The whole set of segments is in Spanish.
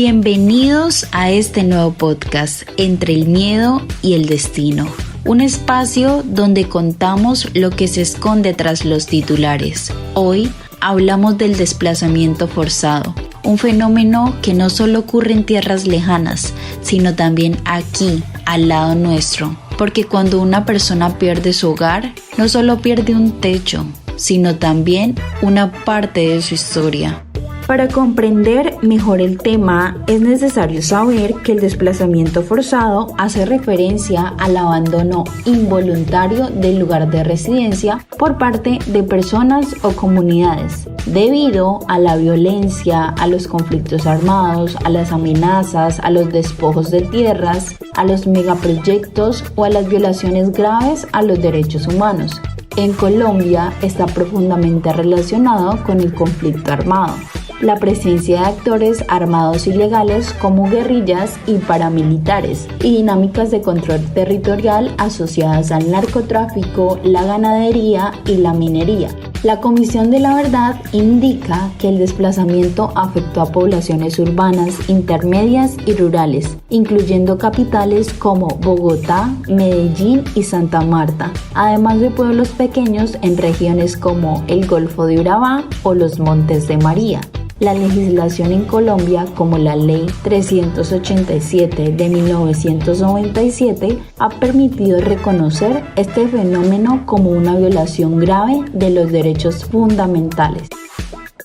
Bienvenidos a este nuevo podcast, Entre el Miedo y el Destino. Un espacio donde contamos lo que se esconde tras los titulares. Hoy hablamos del desplazamiento forzado, un fenómeno que no solo ocurre en tierras lejanas, sino también aquí, al lado nuestro. Porque cuando una persona pierde su hogar, no solo pierde un techo, sino también una parte de su historia. Para comprender mejor el tema, es necesario saber que el desplazamiento forzado hace referencia al abandono involuntario del lugar de residencia por parte de personas o comunidades, debido a la violencia, a los conflictos armados, a las amenazas, a los despojos de tierras, a los megaproyectos o a las violaciones graves a los derechos humanos. En Colombia está profundamente relacionado con el conflicto armado, la presencia de actores armados ilegales como guerrillas y paramilitares y dinámicas de control territorial asociadas al narcotráfico, la ganadería y la minería. La Comisión de la Verdad indica que el desplazamiento afectó a poblaciones urbanas, intermedias y rurales, incluyendo capitales como Bogotá, Medellín y Santa Marta, además de pueblos pequeños en regiones como el Golfo de Urabá o los Montes de María. La legislación en Colombia, como la Ley 387 de 1997, ha permitido reconocer este fenómeno como una violación grave de los derechos fundamentales.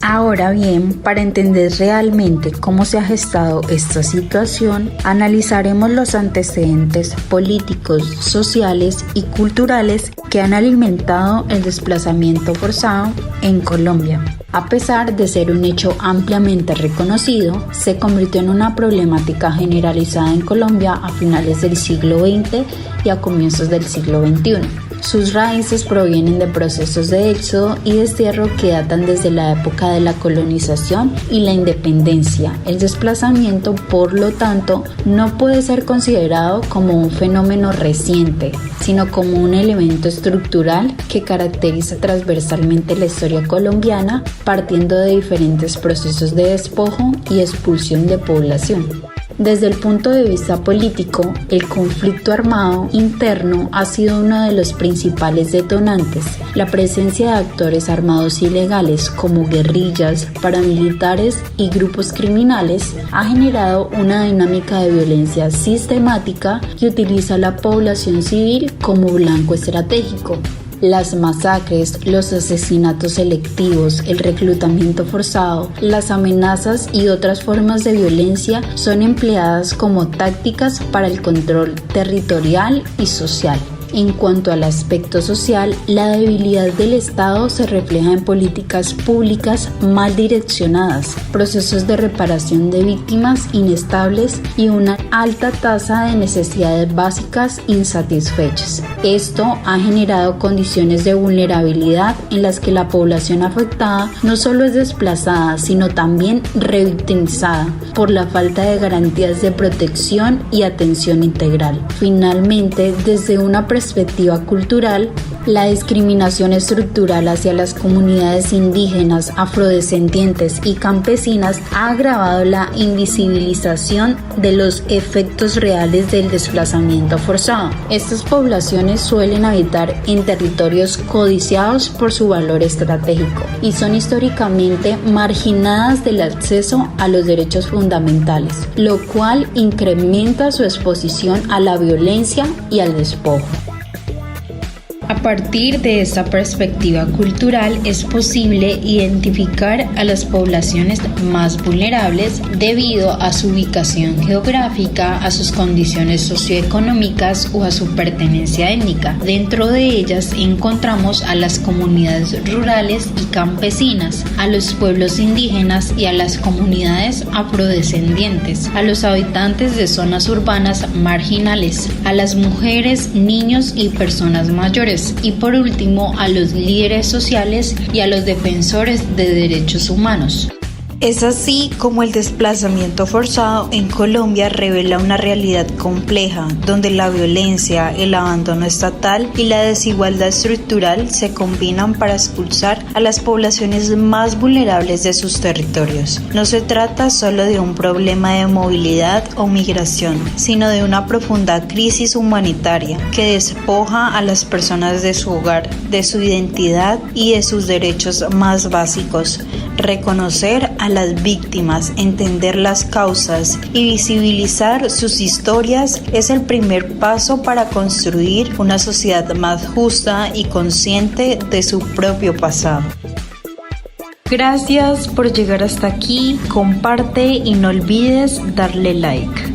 Ahora bien, para entender realmente cómo se ha gestado esta situación, analizaremos los antecedentes políticos, sociales y culturales que han alimentado el desplazamiento forzado en Colombia. A pesar de ser un hecho ampliamente reconocido, se convirtió en una problemática generalizada en Colombia a finales del siglo XX y a comienzos del siglo XXI. Sus raíces provienen de procesos de éxodo y destierro que datan desde la época de la colonización y la independencia. El desplazamiento, por lo tanto, no puede ser considerado como un fenómeno reciente, sino como un elemento estructural que caracteriza transversalmente la historia colombiana, partiendo de diferentes procesos de despojo y expulsión de población. Desde el punto de vista político, el conflicto armado interno ha sido uno de los principales detonantes. La presencia de actores armados ilegales como guerrillas, paramilitares y grupos criminales ha generado una dinámica de violencia sistemática que utiliza a la población civil como blanco estratégico. Las masacres, los asesinatos selectivos, el reclutamiento forzado, las amenazas y otras formas de violencia son empleadas como tácticas para el control territorial y social. En cuanto al aspecto social, la debilidad del Estado se refleja en políticas públicas mal direccionadas, procesos de reparación de víctimas inestables y una alta tasa de necesidades básicas insatisfechas. Esto ha generado condiciones de vulnerabilidad en las que la población afectada no solo es desplazada, sino también revictimizada por la falta de garantías de protección y atención integral. Finalmente, desde una perspectiva cultural, la discriminación estructural hacia las comunidades indígenas, afrodescendientes y campesinas ha agravado la invisibilización de los efectos reales del desplazamiento forzado. Estas poblaciones suelen habitar en territorios codiciados por su valor estratégico y son históricamente marginadas del acceso a los derechos fundamentales, lo cual incrementa su exposición a la violencia y al despojo. A partir de esta perspectiva cultural es posible identificar a las poblaciones más vulnerables debido a su ubicación geográfica, a sus condiciones socioeconómicas o a su pertenencia étnica. Dentro de ellas encontramos a las comunidades rurales y campesinas, a los pueblos indígenas y a las comunidades afrodescendientes, a los habitantes de zonas urbanas marginales, a las mujeres, niños y personas mayores, y por último a los líderes sociales y a los defensores de derechos humanos. Es así como el desplazamiento forzado en Colombia revela una realidad compleja, donde la violencia, el abandono estatal y la desigualdad estructural se combinan para expulsar a las poblaciones más vulnerables de sus territorios. No se trata solo de un problema de movilidad o migración, sino de una profunda crisis humanitaria que despoja a las personas de su hogar, de su identidad y de sus derechos más básicos. Reconocer a las víctimas, entender las causas y visibilizar sus historias es el primer paso para construir una sociedad más justa y consciente de su propio pasado. Gracias por llegar hasta aquí, comparte y no olvides darle like.